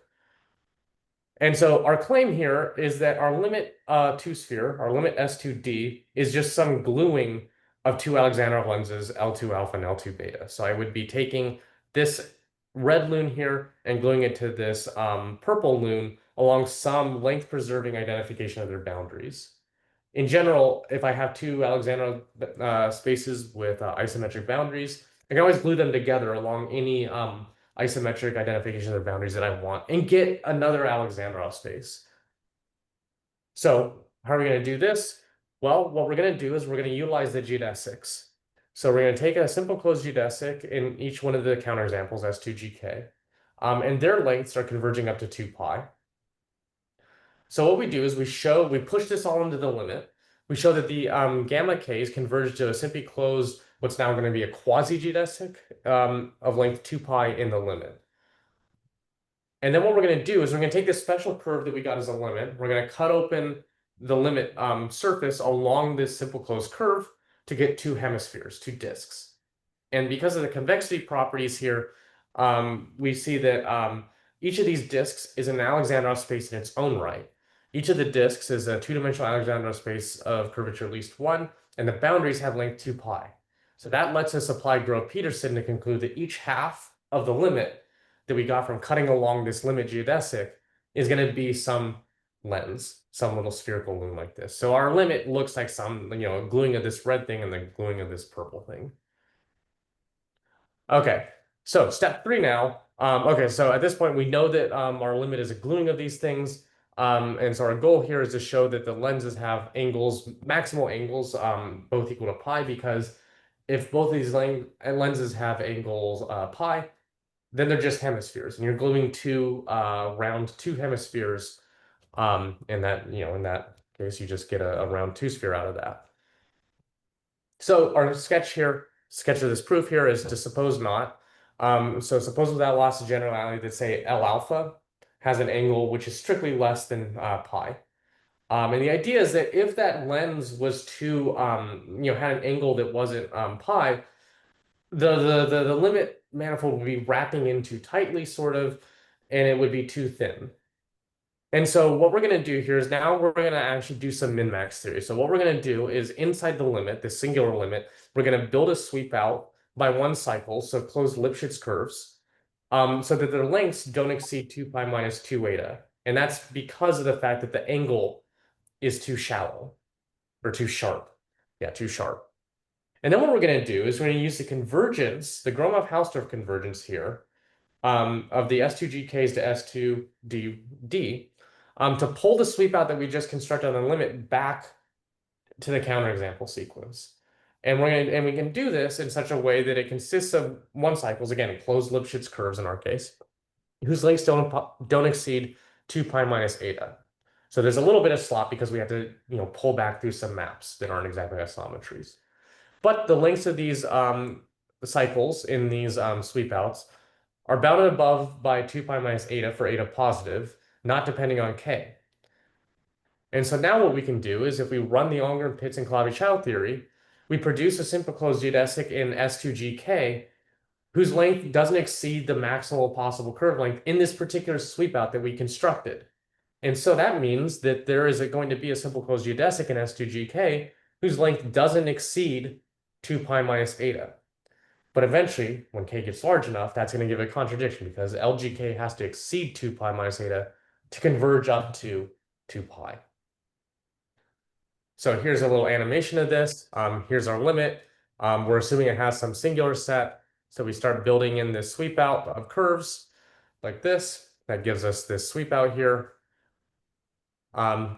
And so our claim here is that our limit to sphere, our limit S2D, is just some gluing of two Alexandrov lenses, L2 alpha and L2 beta. So I would be taking this red lune here and gluing it to this purple lune along some length-preserving identification of their boundaries. In general, if I have two Alexandrov spaces with isometric boundaries, I can always glue them together along any isometric identification of the boundaries that I want and get another Alexandrov space. So how are we going to do this? Well, what we're going to do is we're going to utilize the geodesics. So we're going to take a simple closed geodesic in each one of the counterexamples, S2GK, and their lengths are converging up to 2 pi. So what we do is we push this all into the limit. We show that the gamma k's converge to a simply closed, what's now going to be a quasi-geodesic of length 2 pi in the limit. And then what we're going to do is we're going to take this special curve that we got as a limit. We're going to cut open the limit surface along this simple closed curve to get two hemispheres, two disks. And because of the convexity properties here, we see that each of these disks is an Alexandrov space in its own right. Each of the disks is a two-dimensional Alexandrov space of curvature at least 1, and the boundaries have length 2 pi. So that lets us apply Grove-Peterson to conclude that each half of the limit that we got from cutting along this limit geodesic is going to be some lens, some little spherical lune like this. So our limit looks like some, gluing of this red thing and the gluing of this purple thing. Okay, so step 3 now. Okay, so at this point we know that our limit is a gluing of these things. And so our goal here is to show that the lenses have angles, maximal angles, both equal to pi, because if both of these lenses have angles pi, then they're just hemispheres, and you're gluing two round two hemispheres. In that case, you just get a round two sphere out of that. So our sketch of this proof here is to suppose not. So suppose without loss of generality that say L alpha has an angle which is strictly less than pi. And the idea is that if that lens was to had an angle that wasn't pi, the limit manifold would be wrapping in too tightly, sort of, and it would be too thin. And so what we're going to do here is now we're going to actually do some min-max theory. So what we're going to do is inside the limit, the singular limit, we're going to build a sweep out by 1 cycle, so closed Lipschitz curves, so that their lengths don't exceed 2 pi minus 2 eta. And that's because of the fact that the angle is too shallow, or too sharp. Yeah, too sharp. And then what we're going to do is we're going to use the convergence, the Gromov-Hausdorff convergence here, of the S2GKs to S2D, to pull the sweep out that we just constructed on the limit back to the counterexample sequence. And we can do this in such a way that it consists of 1 cycles, again, closed Lipschitz curves in our case, whose lengths don't exceed 2 pi minus eta. So there's a little bit of slop because we have to pull back through some maps that aren't exactly isometries. But the lengths of these cycles in these sweep outs are bounded above by 2 pi minus eta for eta positive, not depending on k. And so now what we can do is if we run the Alngren, Pitts, and Calabi-Chow theory, we produce a simple closed geodesic in S2GK whose length doesn't exceed the maximal possible curve length in this particular sweep out that we constructed. And so that means that there is going to be a simple closed geodesic in S2GK whose length doesn't exceed 2 pi minus eta. But eventually, when k gets large enough, that's going to give a contradiction because LGK has to exceed 2 pi minus eta to converge up to 2 pi. So here's a little animation of this. Here's our limit. We're assuming it has some singular set. So we start building in this sweep out of curves like this. That gives us this sweep out here.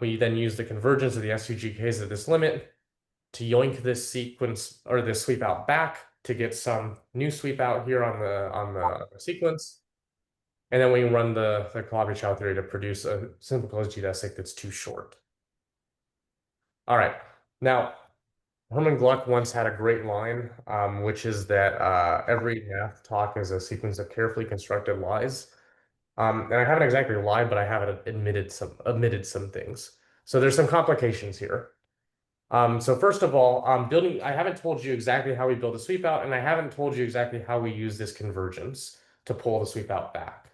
We then use the convergence of the S2GKs of this limit to yoink this sequence or this sweep out back to get some new sweep out here on the sequence. And then we run the Calabi-Chow theory to produce a simple closed geodesic that's too short. All right. Now, Hermann Gluck once had a great line, which is that every math talk is a sequence of carefully constructed lies. And I haven't exactly lied, but I haven't omitted some things. So there's some complications here. So first of all, I haven't told you exactly how we build a sweep out, and I haven't told you exactly how we use this convergence to pull the sweep out back.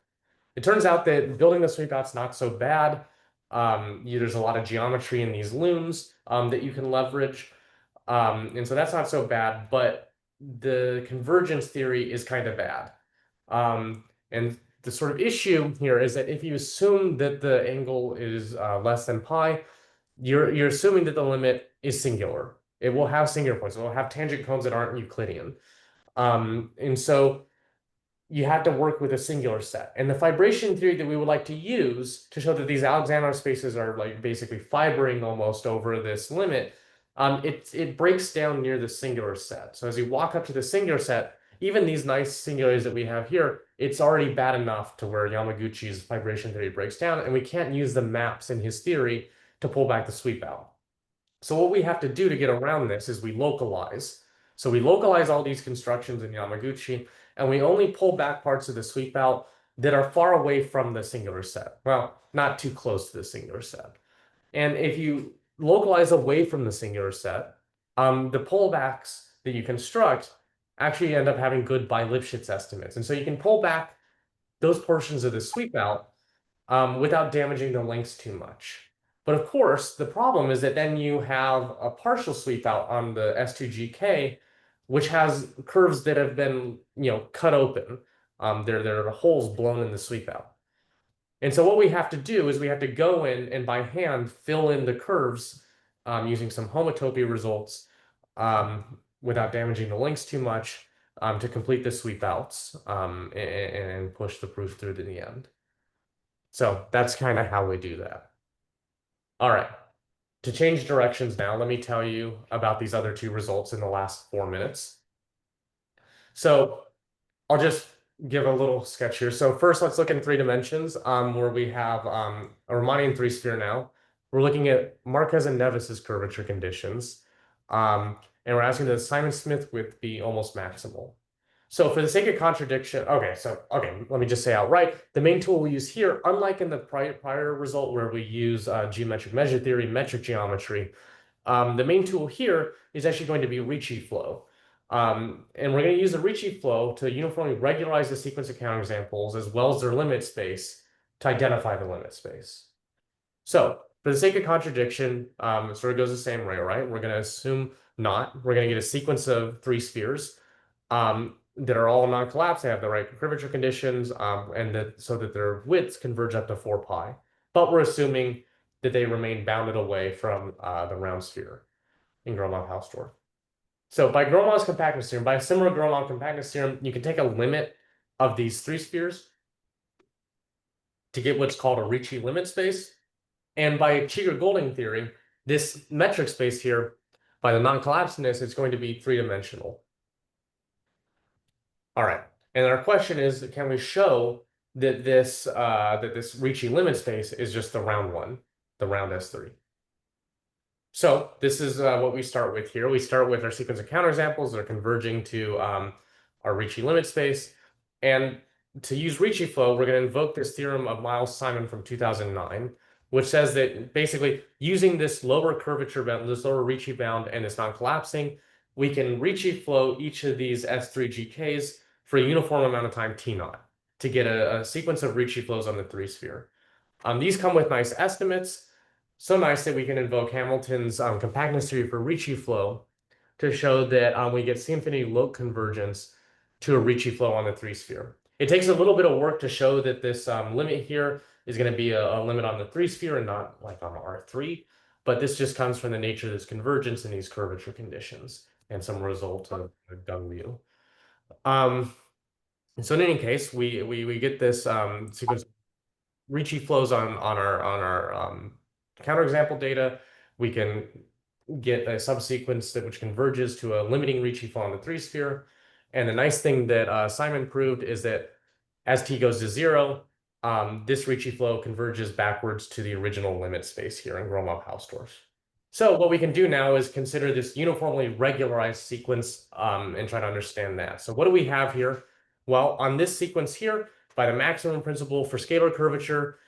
It turns out that building the sweep out's not so bad. There's a lot of geometry in these looms that you can leverage. And so that's not so bad, but the convergence theory is kind of bad. And the sort of issue here is that if you assume that the angle is less than pi, you're assuming that the limit is singular. It will have singular points. It will have tangent cones that aren't Euclidean. And so you have to work with a singular set. And the fibration theory that we would like to use to show that these Alexander spaces are like basically fibering almost over this limit, it breaks down near the singular set. So as you walk up to the singular set, even these nice singularities that we have here, it's already bad enough to where Yamaguchi's fibration theory breaks down, and we can't use the maps in his theory to pull back the sweep out. So what we have to do to get around this is we localize. So we localize all these constructions in Yamaguchi, and we only pull back parts of the sweep out that are far away from the singular set. Well, not too close to the singular set. And if you localize away from the singular set, the pullbacks that you construct actually end up having good by Lipschitz estimates. And so you can pull back those portions of the sweep out without damaging the lengths too much. But of course, the problem is that then you have a partial sweep out on the S2GK, which has curves that have been, cut open. There are holes blown in the sweep out. And so what we have to do is we have to go in and by hand fill in the curves using some homotopy results without damaging the links too much to complete the sweep outs and push the proof through to the end. So that's kind of how we do that. All right. To change directions now, let me tell you about these other two results in the last 4 minutes. So I'll just give a little sketch here. So first, let's look in 3 dimensions where we have a Riemannian 3-sphere now. We're looking at Marquez and Nevis's curvature conditions. And we're asking that Simon-Smith width be almost maximal. So for the sake of contradiction, let me just say outright, the main tool we use here, unlike in the prior result where we use geometric measure theory, metric geometry, the main tool here is actually going to be Ricci flow. And we're going to use the Ricci flow to uniformly regularize the sequence of counterexamples as well as their limit space to identify the limit space. So for the sake of contradiction, it sort of goes the same way, right? We're going to assume not. We're going to get a sequence of 3 spheres that are all non-collapsed. They have the right curvature conditions, so that their widths converge up to 4 pi. But we're assuming that they remain bounded away from the round sphere in Gromov-Hausdorff. So by Gromov's compactness theorem, by a similar Gromov compactness theorem, you can take a limit of these 3 spheres to get what's called a Ricci limit space. And by Cheeger-Golding theory, this metric space here, by the non-collapsedness, it's going to be 3-dimensional. All right, and our question is, can we show that this Ricci limit space is just the round one, the round S3? So this is what we start with here. We start with our sequence of counterexamples that are converging to our Ricci limit space. And to use Ricci flow, we're going to invoke this theorem of Miles-Simon from 2009, which says that basically using this lower curvature bound, this lower Ricci bound, and this non-collapsing, we can Ricci flow each of these S3GKs for a uniform amount of time T0 to get a sequence of Ricci flows on the 3-sphere. These come with nice estimates, so nice that we can invoke Hamilton's compactness theory for Ricci flow to show that we get C-infinity Loc convergence to a Ricci flow on the 3-sphere. It takes a little bit of work to show that this limit here is going to be a limit on the 3-sphere and not like on R3, but this just comes from the nature of this convergence and these curvature conditions and some result of W. So in any case, we get this sequence Ricci flows on our counterexample data. We can get a subsequence which converges to a limiting Ricci flow on the 3-sphere. And the nice thing that Simon proved is that as t goes to 0, this Ricci flow converges backwards to the original limit space here in Gromov-Hausdorff. So what we can do now is consider this uniformly regularized sequence and try to understand that. So what do we have here? Well, on this sequence here, by the maximum principle for scalar curvature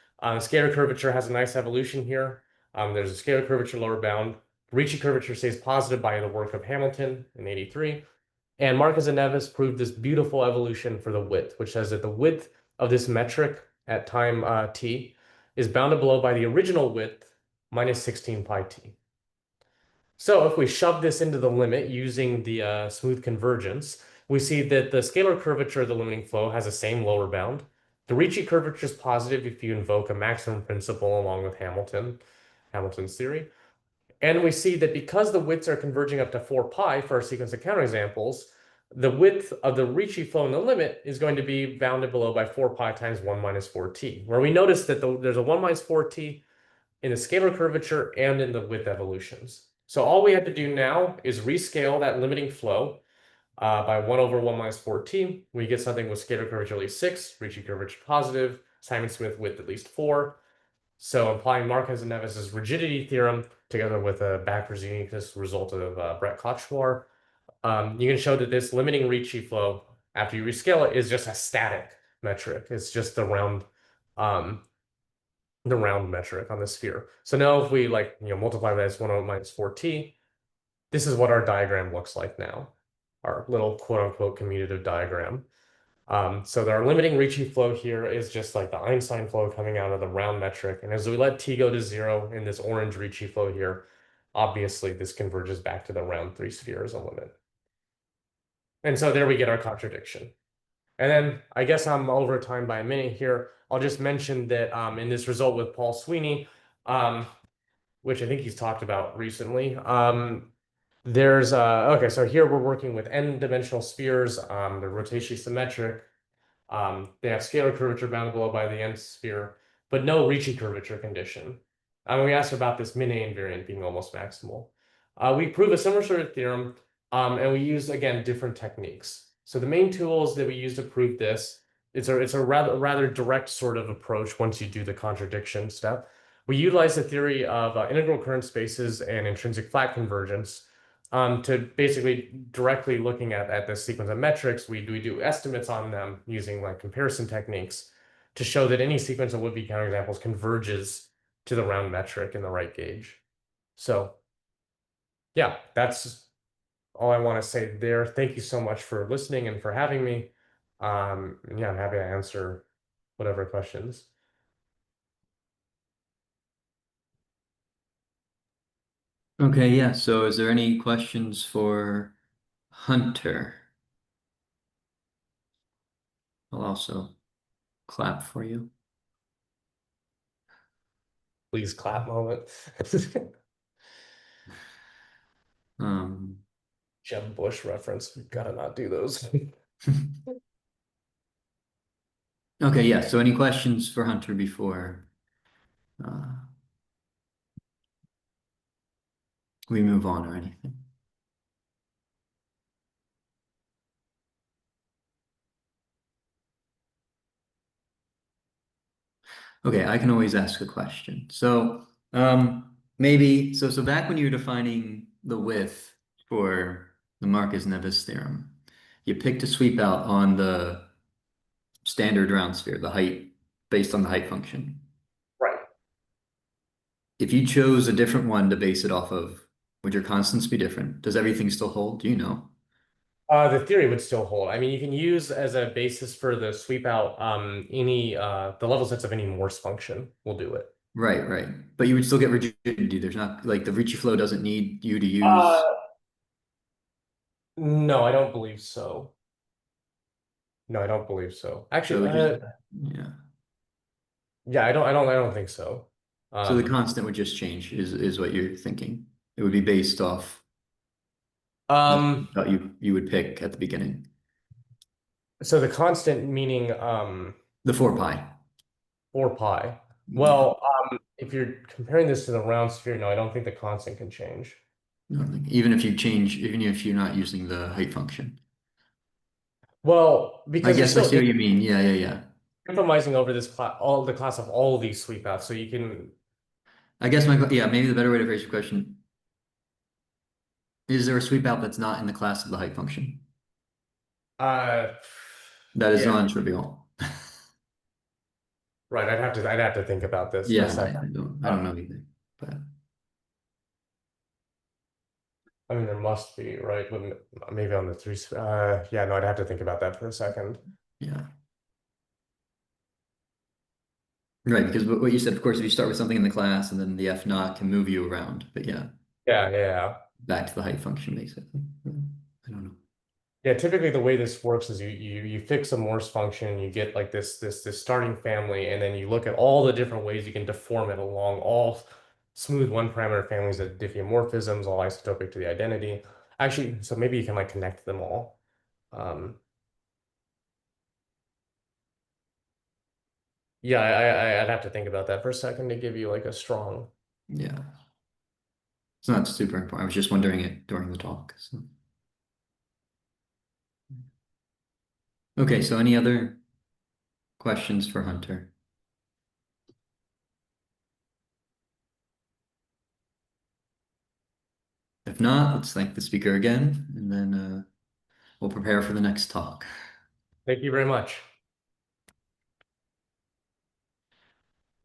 has a nice evolution here. There's a scalar curvature lower bound Ricci curvature stays positive by the work of Hamilton in 83. And Marquez and Nevis proved this beautiful evolution for the width, which says that the width of this metric at time t is bounded below by the original width minus 16 pi t. So if we shove this into the limit using the smooth convergence, we see that the scalar curvature of the limiting flow has the same lower bound. The Ricci curvature is positive if you invoke a maximum principle along with Hamilton's theory. And we see that because the widths are converging up to 4 pi for our sequence of counterexamples, the width of the Ricci flow in the limit is going to be bounded below by 4 pi times 1 minus 4t, where we notice that there's a 1 minus 4t in the scalar curvature and in the width evolutions. So all we have to do now is rescale that limiting flow by 1 over 1 minus 4t. We get something with scalar curvature at least 6, Ricci curvature positive, Simon-Smith width at least 4. So applying Marquez and Nevis's rigidity theorem together with a backwards uniqueness result of Brett-Kochmore, you can show that this limiting Ricci flow after you rescale it is just a static metric. It's just the round metric on the sphere. So now if we multiply that as 1 over minus 4t, this is what our diagram looks like now, our little quote unquote commutative diagram. So our limiting Ricci flow here is just like the Einstein flow coming out of the round metric. And as we let t go to 0 in this orange Ricci flow here, obviously this converges back to the round 3 sphere as a limit. And so there we get our contradiction. And then I guess I'm over time by a minute here. I'll just mention that in this result with Paul Sweeney, which I think he's talked about recently, there's okay, so here we're working with n-dimensional spheres. They're rotationally symmetric. They have scalar curvature bounded below by the nth sphere, but no Ricci curvature condition. We asked about this min A invariant being almost maximal. We prove a similar sort of theorem, and we use again different techniques. So the main tools that we use to prove this, it's a rather direct sort of approach once you do the contradiction step. We utilize the theory of integral current spaces and intrinsic flat convergence to basically directly looking at this sequence of metrics. We do estimates on them using like comparison techniques to show that any sequence of would-be counterexamples converges to the round metric in the right gauge. So yeah, that's all I want to say there. Thank you so much for listening and for having me. Yeah, I'm happy to answer whatever questions. Okay, yeah. So is there any questions for Hunter? I'll also clap for you. Please clap moment. Jeb Bush reference. We've got to not do those. Okay, yeah. So any questions for Hunter before we move on or anything? Okay, I can always ask a question. So maybe so back when you were defining the width for the Marquez-Nevis theorem, you picked a sweep out on the standard round sphere, the height based on the height function. Right. If you chose a different one to base it off of, would your constants be different? Does everything still hold? Do you know? The theory would still hold. I mean, you can use as a basis for the sweep out any the level sets of any Morse function will do it. Right, right. But you would still get rigidity. There's not like the Ricci flow doesn't need you to Uh, use. no, I don't believe so. No, I don't believe so. So Actually, it just, yeah. yeah, I don't think so. So the constant would just change is what you're thinking. It would be based off Um, what you would pick at the beginning. so the constant meaning The 4 pi. 4 pi. Yeah. Well, if you're comparing this to the round sphere, no, I don't think the constant can change. No, like, even if you change, even if you're not using the height function. Well, I because you're guess I still see what you mean. Yeah, yeah, yeah. infamizing over this class, all the class of all of these sweep outs, so you can. I guess yeah, maybe the better way to phrase your question, is there a sweep out that's not in the class of the height function? Uh, That is yeah, non-trivial. right. I'd have to think about this for a Yeah, I second. don't Uh, know either. But I mean, there must be, right? Wouldn't maybe on the three, yeah, no, I'd have to think about that for a second. Yeah. Right, because what you said, of course, if you start with something in the class and then the F naught can move you around. But yeah, Yeah. back to the height function basically. I don't know. Yeah, typically the way this works is you fix a Morse function, you get like this starting family, and then you look at all the different ways you can deform it along all smooth one parameter families of diffeomorphisms, all isotopic to the identity. Actually, so maybe you can like connect them all. Um, yeah, I'd have to think about that for a second to give you like a strong. Yeah. It's not super important. I was just wondering it during the talk. So. Okay, so any other questions for Hunter? If not, let's thank the speaker again, and then we'll prepare for the next talk. Thank you very much.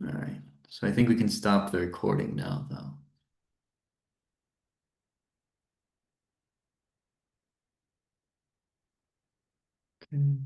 All right. So I think we can stop the recording now, though. Okay.